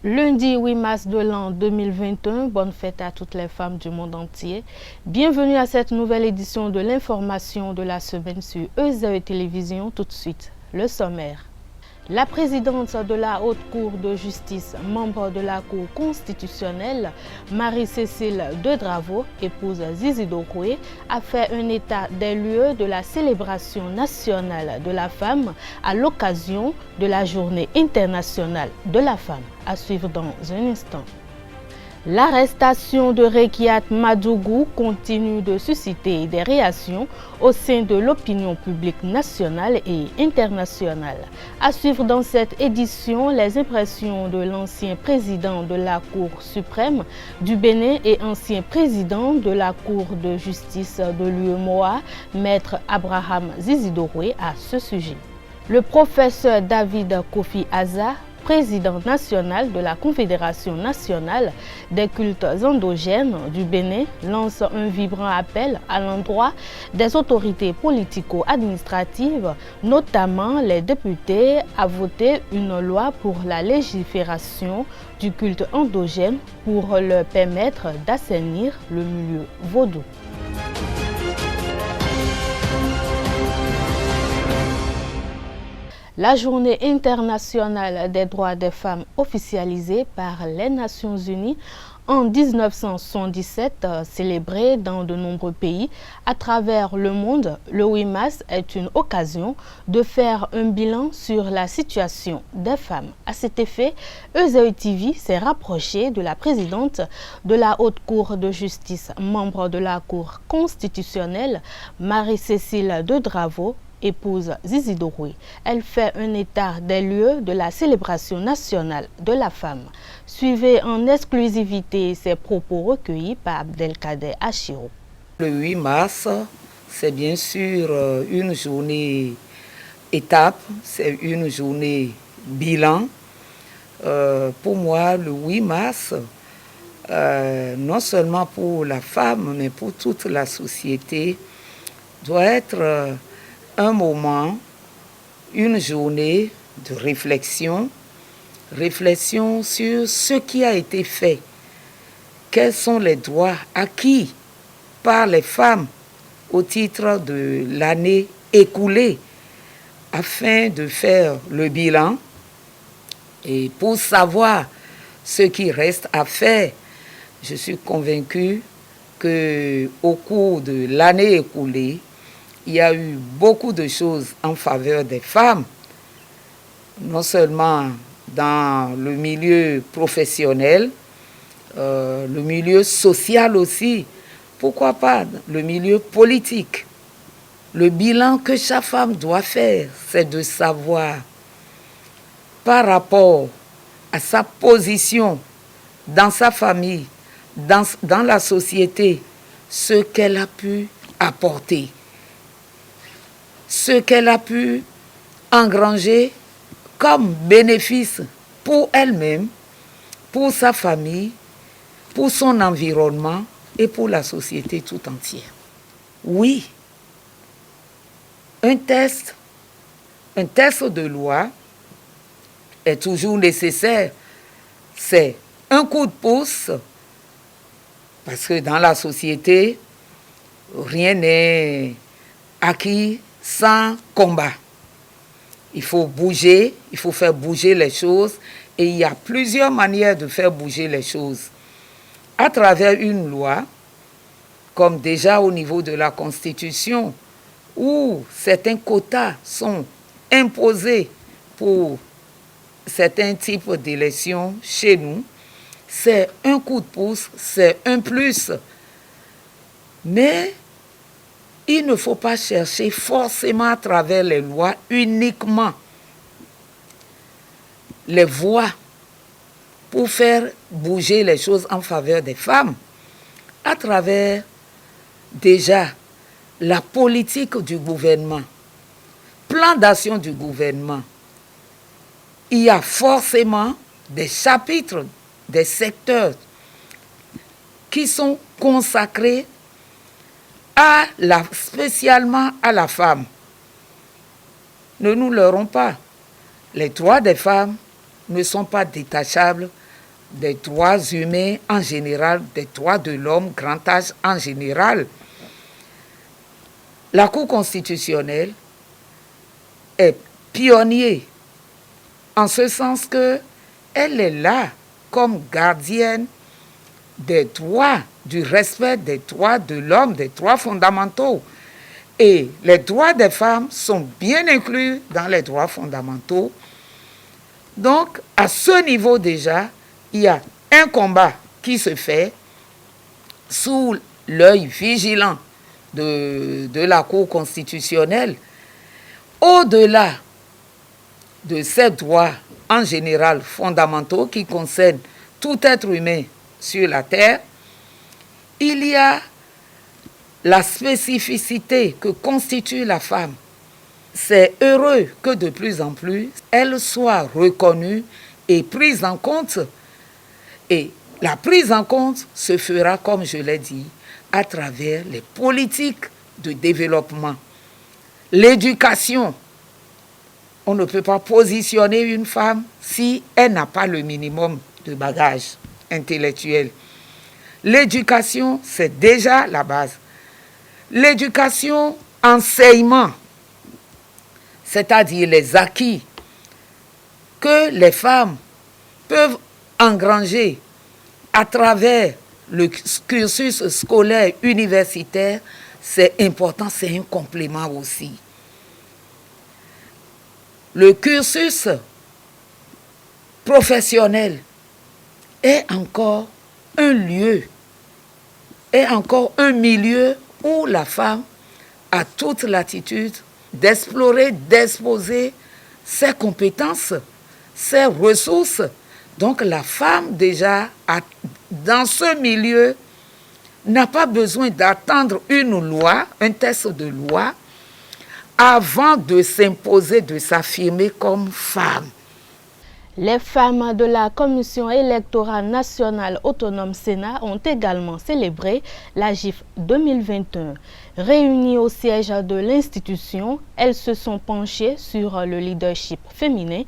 Lundi 8 mars de l'an 2021, bonne fête à toutes les femmes du monde entier. Bienvenue à cette nouvelle édition de l'information de la semaine sur EZE Télévision. Tout de suite, le sommaire. La présidente de la Haute Cour de justice, membre de la Cour constitutionnelle, Marie-Cécile Dedravo, épouse Zizi Dokwe, a fait un état des lieux de la célébration nationale de la femme à l'occasion de la Journée internationale de la femme. À suivre dans un instant. L'arrestation de Rekiat Madougou continue de susciter des réactions au sein de l'opinion publique nationale et internationale. À suivre dans cette édition, les impressions de l'ancien président de la Cour suprême du Bénin et ancien président de la Cour de justice de l'UEMOA, Maître Abraham Zizi Dokwe, à ce sujet. Le professeur David Kofi Aza, président national de la Confédération nationale des cultes endogènes du Bénin, lance un vibrant appel à l'endroit des autorités politico-administratives, notamment les députés, à voter une loi pour la légifération du culte endogène pour leur permettre d'assainir le milieu vaudou. La Journée internationale des droits des femmes officialisée par les Nations Unies en 1977, célébrée dans de nombreux pays à travers le monde, le 8 mars est une occasion de faire un bilan sur la situation des femmes. À cet effet, EZE TV s'est rapproché de la présidente de la Haute Cour de justice, membre de la Cour constitutionnelle, Marie-Cécile Dedravo, épouse Zizi Dokwe. Elle fait un état des lieux de la célébration nationale de la femme. Suivez en exclusivité ces propos recueillis par Abdelkader Achiro. Le 8 mars, c'est bien sûr une journée étape, c'est une journée bilan. Pour moi, le 8 mars, non seulement pour la femme, mais pour toute la société, doit être un moment, une journée de réflexion sur ce qui a été fait, quels sont les droits acquis par les femmes au titre de l'année écoulée, afin de faire le bilan et pour savoir ce qui reste à faire. Je suis convaincue qu'au cours de l'année écoulée, il y a eu beaucoup de choses en faveur des femmes, non seulement dans le milieu professionnel, le milieu social aussi, pourquoi pas le milieu politique. Le bilan que chaque femme doit faire, c'est de savoir, par rapport à sa position dans sa famille, dans la société, ce qu'elle a pu apporter, ce qu'elle a pu engranger comme bénéfice pour elle-même, pour sa famille, pour son environnement et pour la société tout entière. Oui, un texte de loi est toujours nécessaire. C'est un coup de pouce, parce que dans la société, rien n'est acquis sans combat. Il faut bouger, il faut faire bouger les choses, et il y a plusieurs manières de faire bouger les choses. À travers une loi, comme déjà au niveau de la Constitution, où certains quotas sont imposés pour certains types d'élections chez nous, c'est un coup de pouce, c'est un plus. Mais il ne faut pas chercher forcément à travers les lois uniquement les voies pour faire bouger les choses en faveur des femmes, à travers déjà la politique du gouvernement, plan d'action du gouvernement. Il y a forcément des chapitres, des secteurs qui sont consacrés spécialement à la femme. Ne nous leurrons pas, les droits des femmes ne sont pas détachables des droits humains en général, des droits de l'homme, grand âge en général. La Cour constitutionnelle est pionnière en ce sens qu'elle est là comme gardienne des droits, du respect des droits de l'homme, des droits fondamentaux. Et les droits des femmes sont bien inclus dans les droits fondamentaux. Donc, à ce niveau déjà, il y a un combat qui se fait sous l'œil vigilant de la Cour constitutionnelle. Au-delà de ces droits en général fondamentaux qui concernent tout être humain sur la terre, il y a la spécificité que constitue la femme. C'est heureux que de plus en plus elle soit reconnue et prise en compte. Et la prise en compte se fera, comme je l'ai dit, à travers les politiques de développement. L'éducation. On ne peut pas positionner une femme si elle n'a pas le minimum de bagage intellectuel. L'éducation, c'est déjà la base. L'éducation, enseignement, c'est-à-dire les acquis que les femmes peuvent engranger à travers le cursus scolaire universitaire, c'est important, c'est un complément aussi. Le cursus professionnel est encore un lieu, est encore un milieu où la femme a toute l'attitude d'explorer, d'exposer ses compétences, ses ressources. Donc la femme déjà, dans ce milieu, n'a pas besoin d'attendre une loi, un texte de loi, avant de s'imposer, de s'affirmer comme femme. Les femmes de la Commission électorale nationale autonome Sénat ont également célébré la GIF 2021. Réunies au siège de l'institution, elles se sont penchées sur le leadership féminin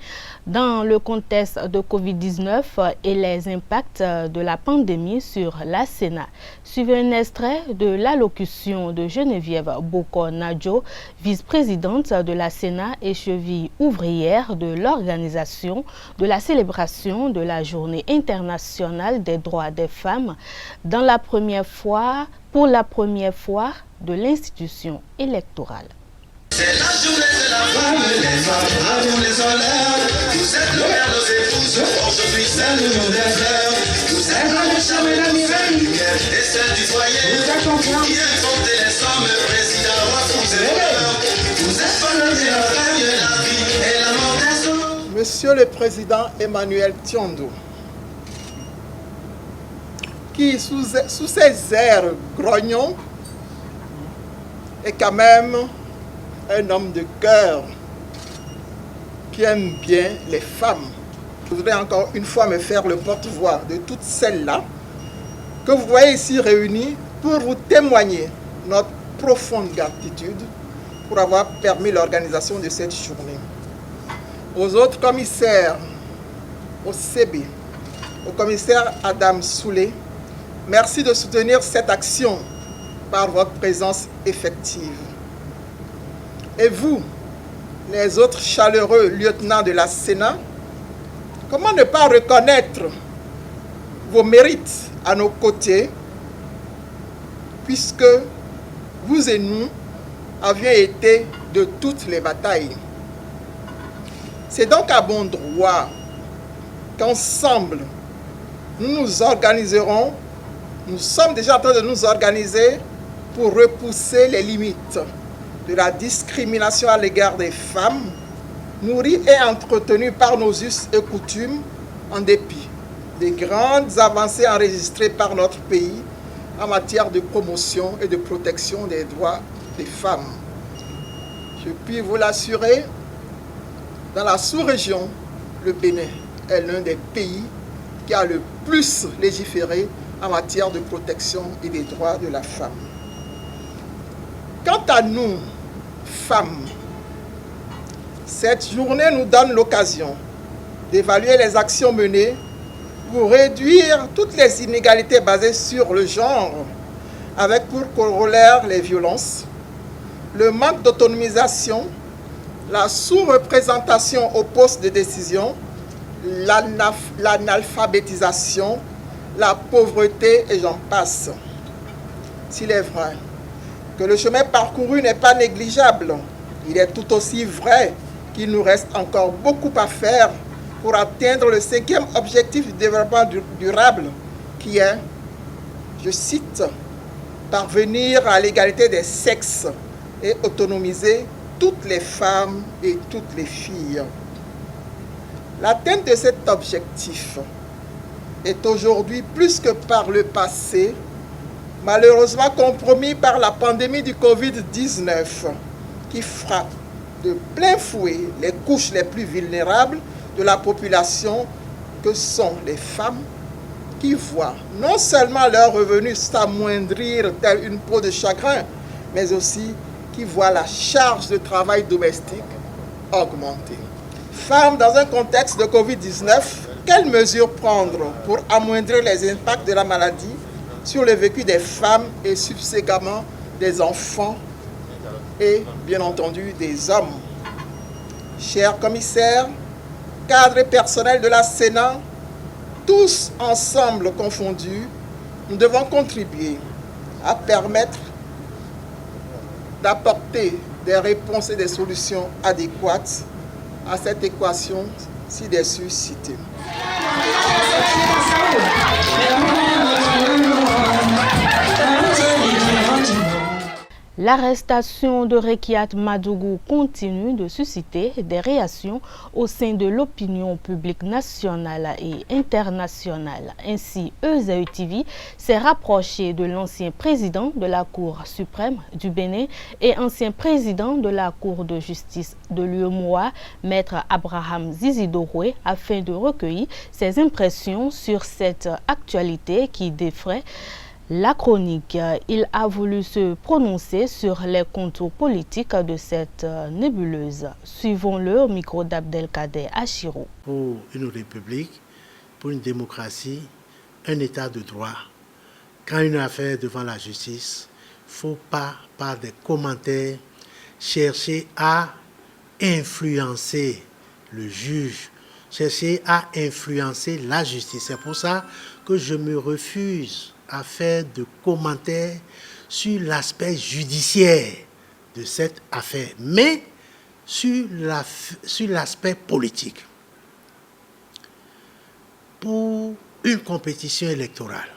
dans le contexte de Covid-19 et les impacts de la pandémie sur la Sénat. Suivez un extrait de l'allocution de Geneviève Boko-Nadjo, vice-présidente de la Sénat et cheville ouvrière de l'organisation de la célébration de la Journée internationale des droits des femmes pour la première fois de l'institution électorale. C'est la journée de la femme, les hommes, à vous les honneurs. Vous êtes le père de épouses, aujourd'hui c'est le jour des fleurs. Vous êtes la charme et la misère, et celle du foyer. Vous êtes enfants, qui inventent les sommes, président, roi, fous et voleurs. Vous êtes bonheur et la femme, la vie et la mort des hommes. Monsieur le Président Emmanuel Tiondo, qui sous ses airs grognons est quand même un homme de cœur qui aime bien les femmes. Je voudrais encore une fois me faire le porte-voix de toutes celles-là que vous voyez ici réunies pour vous témoigner notre profonde gratitude pour avoir permis l'organisation de cette journée. Aux autres commissaires, au CB, au commissaire Adam Soulé, merci de soutenir cette action par votre présence effective. Et vous, les autres chaleureux lieutenants de la Sénat, comment ne pas reconnaître vos mérites à nos côtés, puisque vous et nous avions été de toutes les batailles. C'est donc à bon droit qu'ensemble, nous nous organiserons, nous sommes déjà en train de nous organiser pour repousser les limites de la discrimination à l'égard des femmes, nourrie et entretenue par nos us et coutumes, en dépit des grandes avancées enregistrées par notre pays en matière de promotion et de protection des droits des femmes. Je puis vous l'assurer, dans la sous-région, le Bénin est l'un des pays qui a le plus légiféré en matière de protection et des droits de la femme. Quant à nous, femmes, cette journée nous donne l'occasion d'évaluer les actions menées pour réduire toutes les inégalités basées sur le genre, avec pour corollaire les violences, le manque d'autonomisation, la sous-représentation aux postes de décision, l'analphabétisation, la pauvreté et j'en passe. S'il est vrai que le chemin parcouru n'est pas négligeable, il est tout aussi vrai qu'il nous reste encore beaucoup à faire pour atteindre le 5e objectif du développement durable qui est, je cite, parvenir à l'égalité des sexes et autonomiser toutes les femmes et toutes les filles. L'atteinte de cet objectif est aujourd'hui plus que par le passé, malheureusement compromis par la pandémie du Covid-19 qui frappe de plein fouet les couches les plus vulnérables de la population que sont les femmes qui voient non seulement leurs revenus s'amoindrir telle une peau de chagrin, mais aussi qui voient la charge de travail domestique augmenter. Femmes dans un contexte de Covid-19, quelles mesures prendre pour amoindrir les impacts de la maladie sur le vécu des femmes et subséquemment des enfants et bien entendu des hommes? Chers commissaires, cadres et personnels de la Sénat, tous ensemble confondus, nous devons contribuer à permettre d'apporter des réponses et des solutions adéquates à cette équation ci-dessus citée. L'arrestation de Rekiat Madougou continue de susciter des réactions au sein de l'opinion publique nationale et internationale. Ainsi, EZEU TV s'est rapproché de l'ancien président de la Cour suprême du Bénin et ancien président de la Cour de justice de l'UEMOA, Maître Abraham Zizidoroué, afin de recueillir ses impressions sur cette actualité qui défraie la chronique. Il a voulu se prononcer sur les contours politiques de cette nébuleuse. Suivons-le au micro d'Abdelkader Achiro. Pour une république, pour une démocratie, un état de droit, quand une affaire est devant la justice, il ne faut pas, par des commentaires, chercher à influencer le juge, chercher à influencer la justice. C'est pour ça que je me refuse à faire de commentaires sur l'aspect judiciaire de cette affaire, mais sur l'aspect politique. Pour une compétition électorale,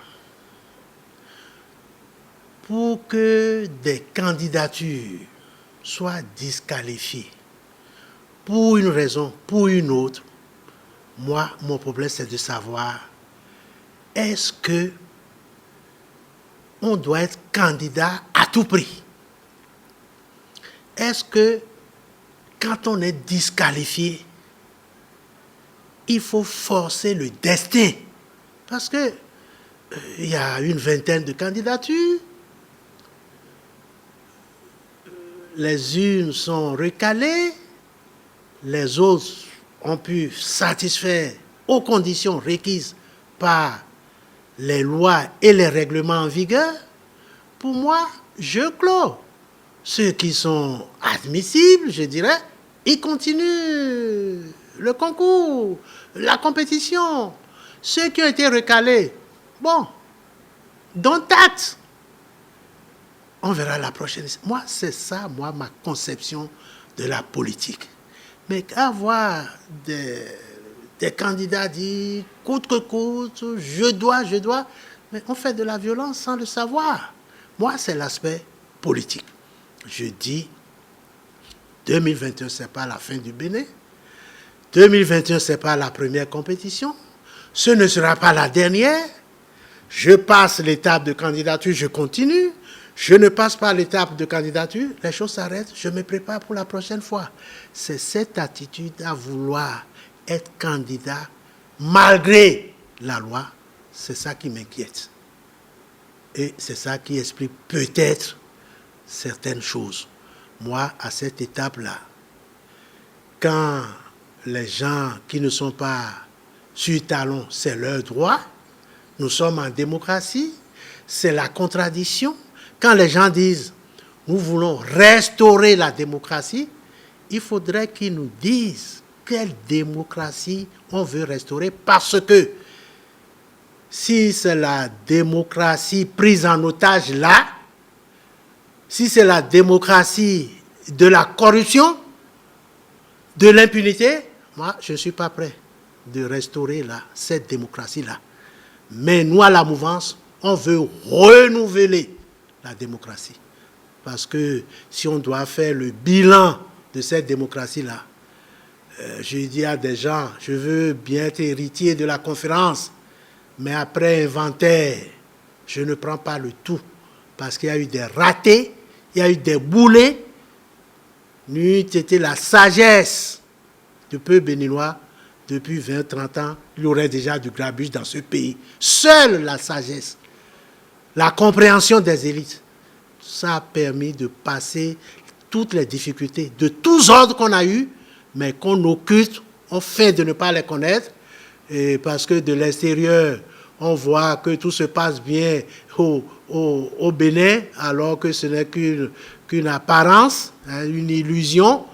pour que des candidatures soient disqualifiées, pour une raison, pour une autre, moi, mon problème, c'est de savoir, est-ce que on doit être candidat à tout prix? Est-ce que quand on est disqualifié, il faut forcer le destin? Parce que il y a une vingtaine de candidatures, les unes sont recalées, les autres ont pu satisfaire aux conditions requises par les lois et les règlements en vigueur. Pour moi, je clôt. Ceux qui sont admissibles, je dirais, ils continuent le concours, la compétition. Ceux qui ont été recalés, bon, dont acte. On verra la prochaine. Moi, c'est ça, moi, ma conception de la politique. Mais avoir des candidats disent coûte que coûte, je dois, mais on fait de la violence sans le savoir. Moi, c'est l'aspect politique. Je dis, 2021, ce n'est pas la fin du Bénin. 2021, ce n'est pas la première compétition. Ce ne sera pas la dernière. Je passe l'étape de candidature, je continue. Je ne passe pas l'étape de candidature, les choses s'arrêtent, je me prépare pour la prochaine fois. C'est cette attitude à vouloir être candidat malgré la loi, c'est ça qui m'inquiète. Et c'est ça qui explique peut-être certaines choses. Moi, à cette étape-là, quand les gens qui ne sont pas sur talon, c'est leur droit. Nous sommes en démocratie, c'est la contradiction. Quand les gens disent « nous voulons restaurer la démocratie », il faudrait qu'ils nous disent quelle démocratie on veut restaurer, parce que si c'est la démocratie prise en otage là, si c'est la démocratie de la corruption, de l'impunité, moi je ne suis pas prêt de restaurer là, cette démocratie-là. Mais nous, à la mouvance, on veut renouveler la démocratie. Parce que si on doit faire le bilan de cette démocratie-là, je dis à des gens, je veux bien être héritier de la conférence, mais après inventaire, je ne prends pas le tout. Parce qu'il y a eu des ratés, il y a eu des boulets. N'eût été la sagesse du peuple béninois, depuis 20-30 ans, il y aurait déjà du grabuge dans ce pays. Seule la sagesse, la compréhension des élites, ça a permis de passer toutes les difficultés de tous ordres qu'on a eues, mais qu'on occulte, on fait de ne pas les connaître, et parce que de l'extérieur, on voit que tout se passe bien au Bénin, alors que ce n'est qu'une apparence, hein, une illusion.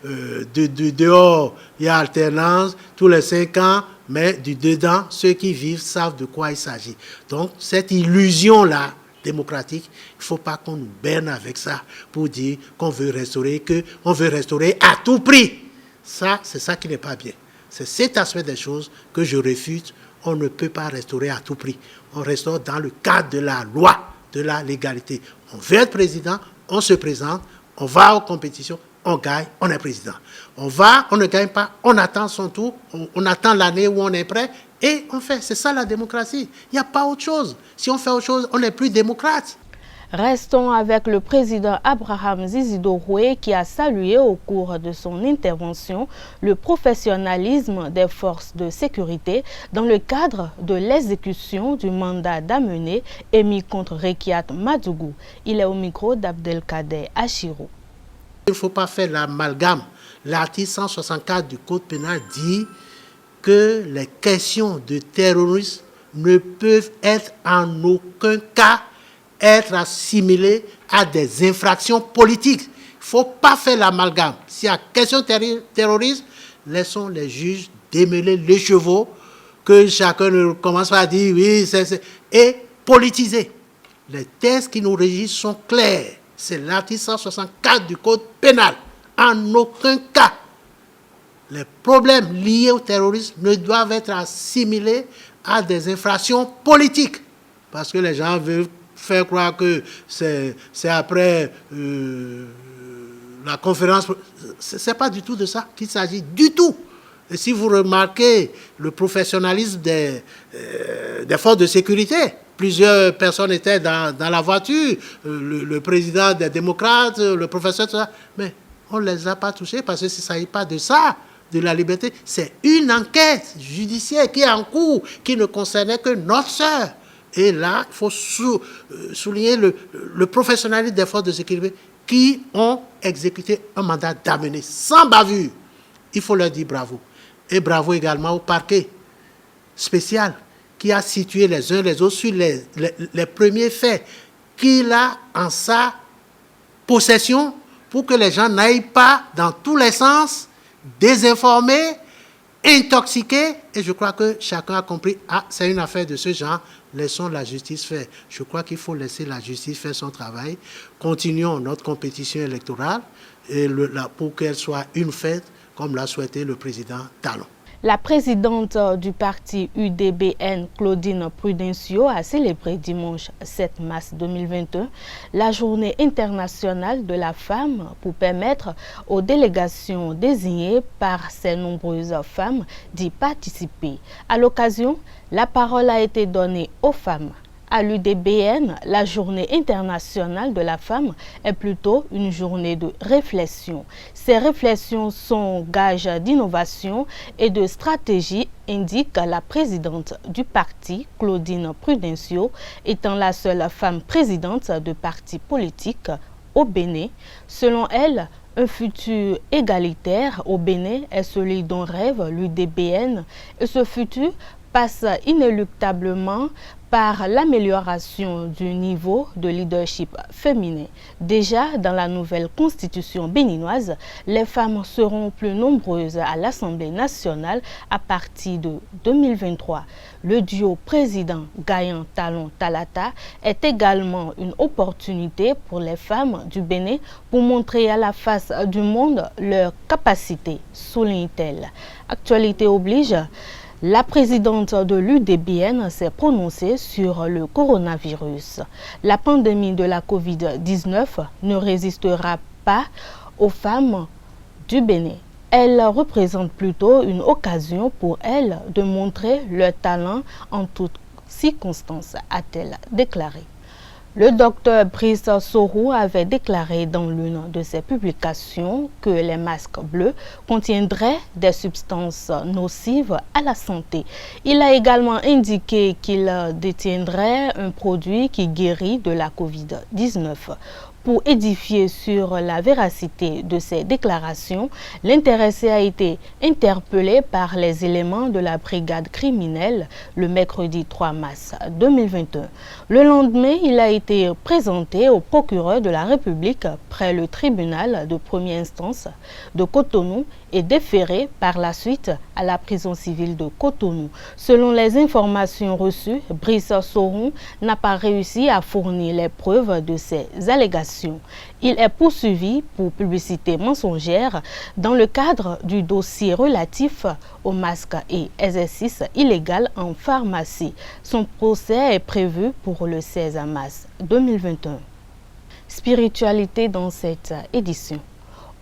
De dehors, il y a alternance tous les 5 ans, mais du dedans, ceux qui vivent savent de quoi il s'agit. Donc, cette illusion-là, démocratique, il ne faut pas qu'on nous berne avec ça pour dire qu'on veut restaurer, qu'on veut restaurer à tout prix. Ça, c'est ça qui n'est pas bien. C'est cet aspect des choses que je réfute. On ne peut pas restaurer à tout prix. On restaure dans le cadre de la loi, de la légalité. On veut être président, on se présente, on va aux compétitions, on gagne, on est président. On va, on ne gagne pas, on attend son tour, on attend l'année où on est prêt et on fait. C'est ça la démocratie. Il n'y a pas autre chose. Si on fait autre chose, on n'est plus démocrate. Restons avec le président Abraham Zizi-Douroué qui a salué au cours de son intervention le professionnalisme des forces de sécurité dans le cadre de l'exécution du mandat d'amener émis contre Rekiat Madougou. Il est au micro d'Abdelkader Achirou. Il ne faut pas faire l'amalgame. L'article 164 du Code pénal dit que les questions de terrorisme ne peuvent être en aucun cas être assimilées à des infractions politiques. Il ne faut pas faire l'amalgame. S'il y a question de terrorisme, laissons les juges démêler les chevaux, que chacun ne commence pas à dire oui, et politiser. Les textes qui nous régissent sont clairs. C'est l'article 164 du Code pénal. En aucun cas, les problèmes liés au terrorisme ne doivent être assimilés à des infractions politiques. Parce que les gens veulent faire croire que c'est après la conférence. Ce n'est pas du tout de ça qu'il s'agit, du tout. Et si vous remarquez le professionnalisme des forces de sécurité, plusieurs personnes étaient dans la voiture, le président des démocrates, le professeur, tout ça, mais on ne les a pas touchés parce qu'il ne s'agit pas de ça, de la liberté. C'est une enquête judiciaire qui est en cours, qui ne concernait que notre sœur. Et là, il faut souligner le professionnalisme des forces de sécurité qui ont exécuté un mandat d'amener sans bavure. Il faut leur dire bravo. Et bravo également au parquet spécial qui a situé les uns les autres sur les premiers faits qu'il a en sa possession pour que les gens n'aillent pas dans tous les sens, désinformés, intoxiqués. Et je crois que chacun a compris, c'est une affaire de ce genre, laissons la justice faire. Je crois qu'il faut laisser la justice faire son travail. Continuons notre compétition électorale et pour qu'elle soit une fête, comme l'a souhaité le président Talon. La présidente du parti UDBN, Claudine Prudencio, a célébré dimanche 7 mars 2021 la journée internationale de la femme pour permettre aux délégations désignées par ces nombreuses femmes d'y participer. À l'occasion, la parole a été donnée aux femmes. À l'UDBN, la journée internationale de la femme est plutôt une journée de réflexion. Ces réflexions sont gages d'innovation et de stratégie, indique la présidente du parti, Claudine Prudencio, étant la seule femme présidente de parti politique au Bénin. Selon elle, Un futur égalitaire au Bénin est celui dont rêve l'UDBN et ce futur passe inéluctablement par l'amélioration du niveau de leadership féminin. Déjà, dans la nouvelle constitution béninoise, les femmes seront plus nombreuses à l'Assemblée nationale à partir de 2023. Le duo président Gayan Talon Talata est également une opportunité pour les femmes du Bénin pour montrer à la face du monde leurs capacités, souligne-t-elle. Actualité oblige. La présidente de l'UDBN s'est prononcée sur le coronavirus. La pandémie de la Covid-19 ne résistera pas aux femmes du Bénin. Elle représente plutôt une occasion pour elles de montrer leur talent en toutes circonstances, a-t-elle déclaré. Le docteur Brice Sorou avait déclaré dans l'une de ses publications que les masques bleus contiendraient des substances nocives à la santé. Il a également indiqué qu'il détiendrait un produit qui guérit de la Covid-19. Pour édifier sur la véracité de ces déclarations, l'intéressé a été interpellé par les éléments de la brigade criminelle le mercredi 3 mars 2021. Le lendemain, il a été présenté au procureur de la République près le tribunal de première instance de Cotonou et déféré par la suite à la prison civile de Cotonou. Selon les informations reçues, Brice Sorou n'a pas réussi à fournir les preuves de ces allégations. Il est poursuivi pour publicité mensongère dans le cadre du dossier relatif aux masques et exercice illégal en pharmacie. Son procès est prévu pour le 16 mars 2021. Spiritualité dans cette édition.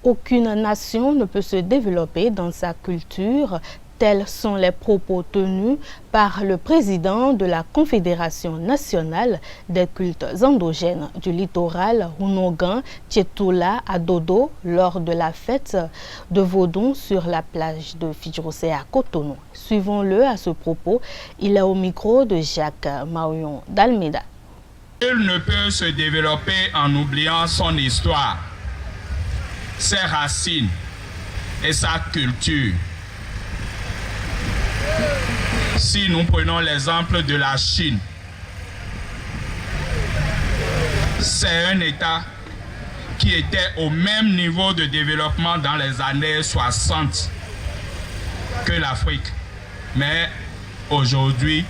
Aucune nation ne peut se développer dans sa culture. Tels sont les propos tenus par le président de la Confédération nationale des cultes endogènes du littoral Rounogan Tchétoula à Dodo lors de la fête de Vaudon sur la plage de Fidjrosé à Cotonou. Suivons-le à ce propos. Il est au micro de Jacques Marion d'Almeida. Nul ne peut se développer en oubliant son histoire, ses racines et sa culture. Si nous prenons l'exemple de la Chine, c'est un État qui était au même niveau de développement dans les années 60 que l'Afrique. Mais aujourd'hui,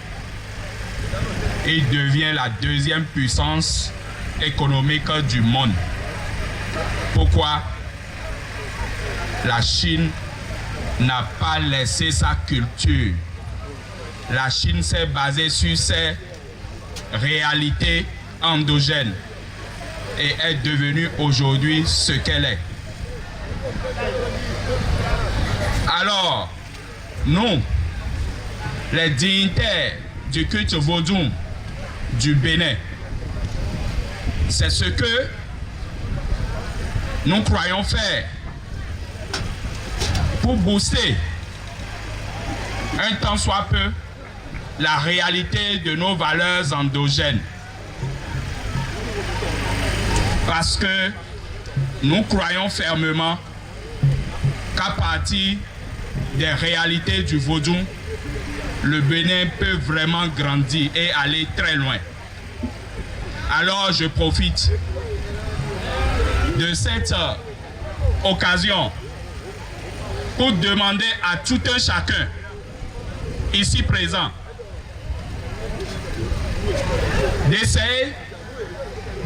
il devient la deuxième puissance économique du monde. Pourquoi? La Chine n'a pas laissé sa culture. La Chine s'est basée sur ses réalités endogènes et est devenue aujourd'hui ce qu'elle est. Alors, nous, les dignitaires du culte vaudou du Bénin, c'est ce que nous croyons faire pour booster un tant soit peu la réalité de nos valeurs endogènes. Parce que nous croyons fermement qu'à partir des réalités du vaudou, le Bénin peut vraiment grandir et aller très loin. Alors je profite de cette occasion pour demander à tout un chacun ici présent d'essayer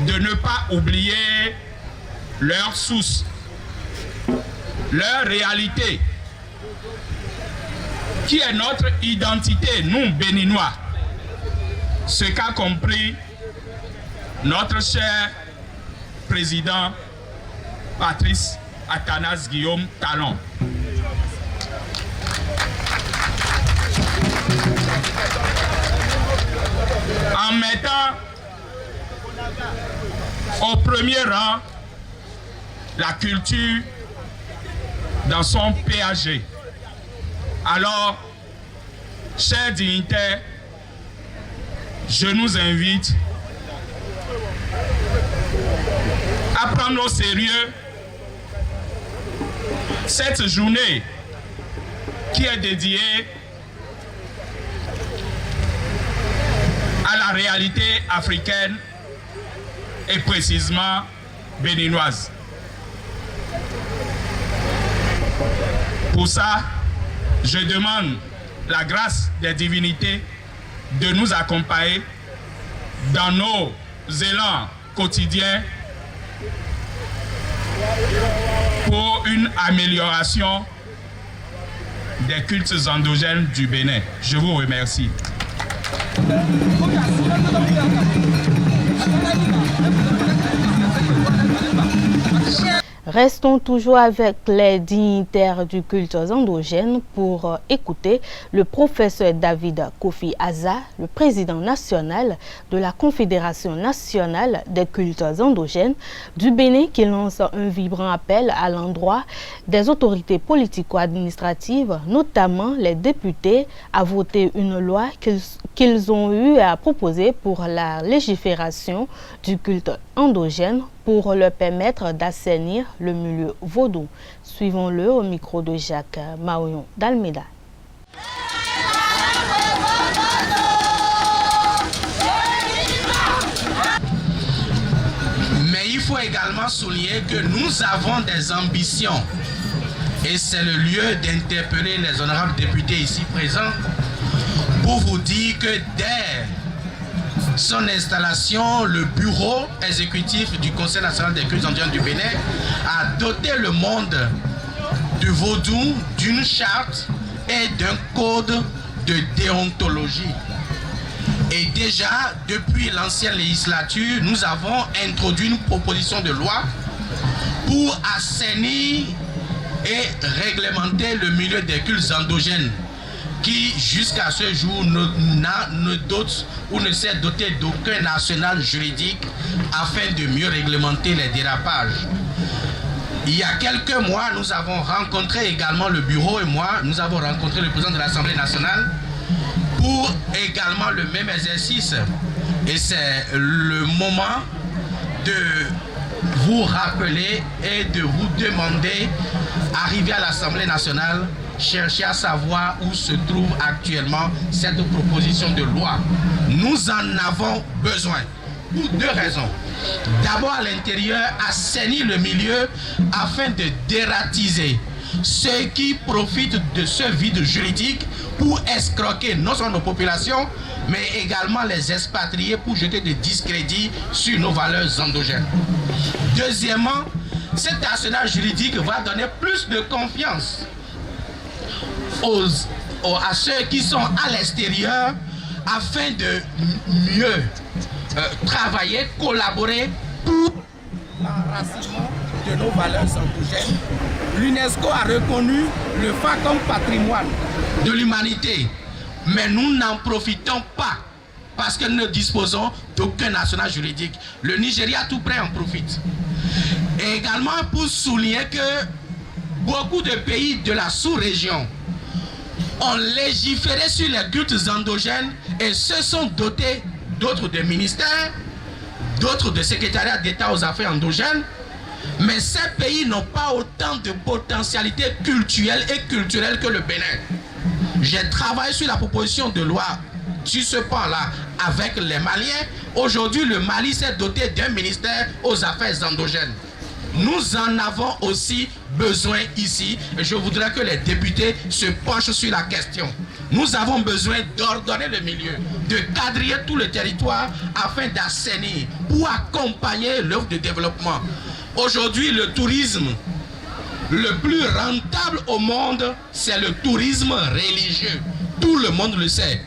de ne pas oublier leur source, leur réalité, qui est notre identité, nous Béninois. Ce qu'a compris notre cher président Patrice Athanas Guillaume Talon. En mettant au premier rang la culture dans son PAG. Alors, chers dignitaires, je nous invite à prendre au sérieux Cette journée qui est dédiée à la réalité africaine et précisément béninoise. Pour ça, je demande la grâce des divinités de nous accompagner dans nos élans quotidiens pour une amélioration des cultes endogènes du Bénin. Je vous remercie. Restons toujours avec les dignitaires du culte endogène pour écouter le professeur David Kofi Aza, le président national de la Confédération nationale des cultes endogènes du Bénin, qui lance un vibrant appel à l'endroit des autorités politico-administratives, notamment les députés, à voter une loi qu'ils ont eu à proposer pour la légifération du culte endogène pour leur permettre d'assainir le milieu vaudou. Suivons-le au micro de Jacques Maouillon d'Almeida. Mais il faut également souligner que nous avons des ambitions et c'est le lieu d'interpeller les honorables députés ici présents pour vous dire que dès son installation, le bureau exécutif du Conseil national des cultes endogènes du Bénin a doté le monde du vaudou d'une charte et d'un code de déontologie. Et déjà, depuis l'ancienne législature, nous avons introduit une proposition de loi pour assainir et réglementer le milieu des cultes endogènes qui jusqu'à ce jour ne dote ou ne s'est doté d'aucun national juridique afin de mieux réglementer les dérapages. Il y a quelques mois, nous avons rencontré également le bureau et moi, nous avons rencontré le président de l'Assemblée nationale pour également le même exercice. Et c'est le moment de vous rappeler et de vous demander, arrivé à l'Assemblée nationale, chercher à savoir où se trouve actuellement cette proposition de loi. Nous en avons besoin pour deux raisons. D'abord, à l'intérieur, assainir le milieu afin de dératiser ceux qui profitent de ce vide juridique pour escroquer non seulement nos populations, mais également les expatriés pour jeter des discrédits sur nos valeurs endogènes. Deuxièmement, cet arsenal juridique va donner plus de confiance à ceux qui sont à l'extérieur afin de mieux travailler, collaborer pour l'enracinement de nos valeurs endogènes. L'UNESCO a reconnu le FA comme patrimoine de l'humanité, mais nous n'en profitons pas parce que nous ne disposons d'aucun national juridique. Le Nigeria tout près en profite. Et également pour souligner que beaucoup de pays de la sous-région ont légiféré sur les cultes endogènes et se sont dotés d'autres de ministères, d'autres de secrétariats d'État aux affaires endogènes, mais ces pays n'ont pas autant de potentialité culturelle et culturelle que le Bénin. J'ai travaillé sur la proposition de loi sur ce point-là avec les Maliens. Aujourd'hui, le Mali s'est doté d'un ministère aux affaires endogènes. Nous en avons aussi besoin ici et je voudrais que les députés se penchent sur la question. Nous avons besoin d'ordonner le milieu, de quadriller tout le territoire afin d'assainir, pour accompagner l'œuvre de développement. Aujourd'hui, le tourisme le plus rentable au monde, c'est le tourisme religieux. Tout le monde le sait.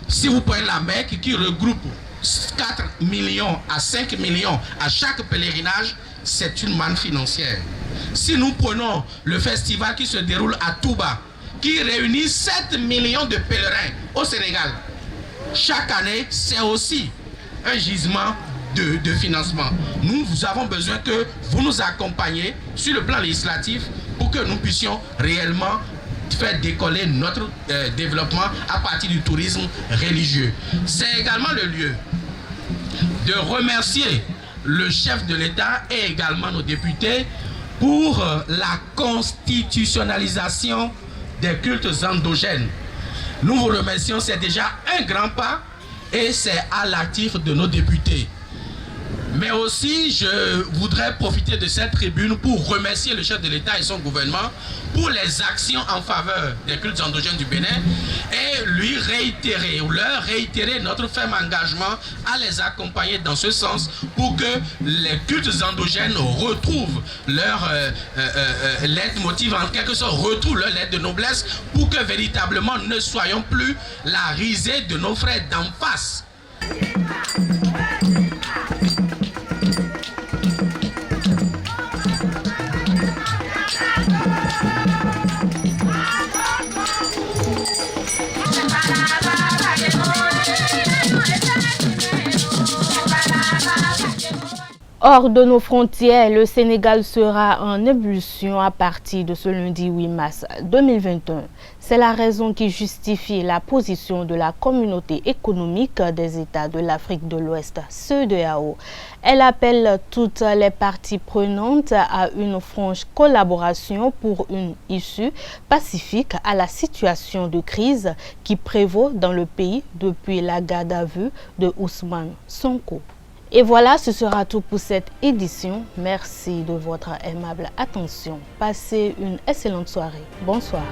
Si vous prenez la Mecque qui regroupe 4 millions à 5 millions à chaque pèlerinage, c'est une manne financière. Si nous prenons le festival qui se déroule à Touba, qui réunit 7 millions de pèlerins au Sénégal, chaque année, c'est aussi un gisement de financement. Nous avons besoin que vous nous accompagniez sur le plan législatif pour que nous puissions réellement faire décoller notre développement à partir du tourisme religieux. C'est également le lieu de remercier le chef de l'État et également nos députés pour la constitutionnalisation des cultes endogènes. Nous vous remercions, c'est déjà un grand pas et c'est à l'actif de nos députés. Mais aussi, je voudrais profiter de cette tribune pour remercier le chef de l'État et son gouvernement pour les actions en faveur des cultes endogènes du Bénin et lui réitérer ou leur réitérer notre ferme engagement à les accompagner dans ce sens pour que les cultes endogènes retrouvent leur leitmotiv, en quelque sorte retrouvent leur lettre de noblesse pour que véritablement ne soyons plus la risée de nos frères d'en face. Hors de nos frontières, le Sénégal sera en ébullition à partir de ce lundi 8 mars 2021. C'est la raison qui justifie la position de la communauté économique des États de l'Afrique de l'Ouest, CEDEAO. Elle appelle toutes les parties prenantes à une franche collaboration pour une issue pacifique à la situation de crise qui prévaut dans le pays depuis la garde à vue de Ousmane Sonko. Et voilà, ce sera tout pour cette édition. Merci de votre aimable attention. Passez une excellente soirée. Bonsoir.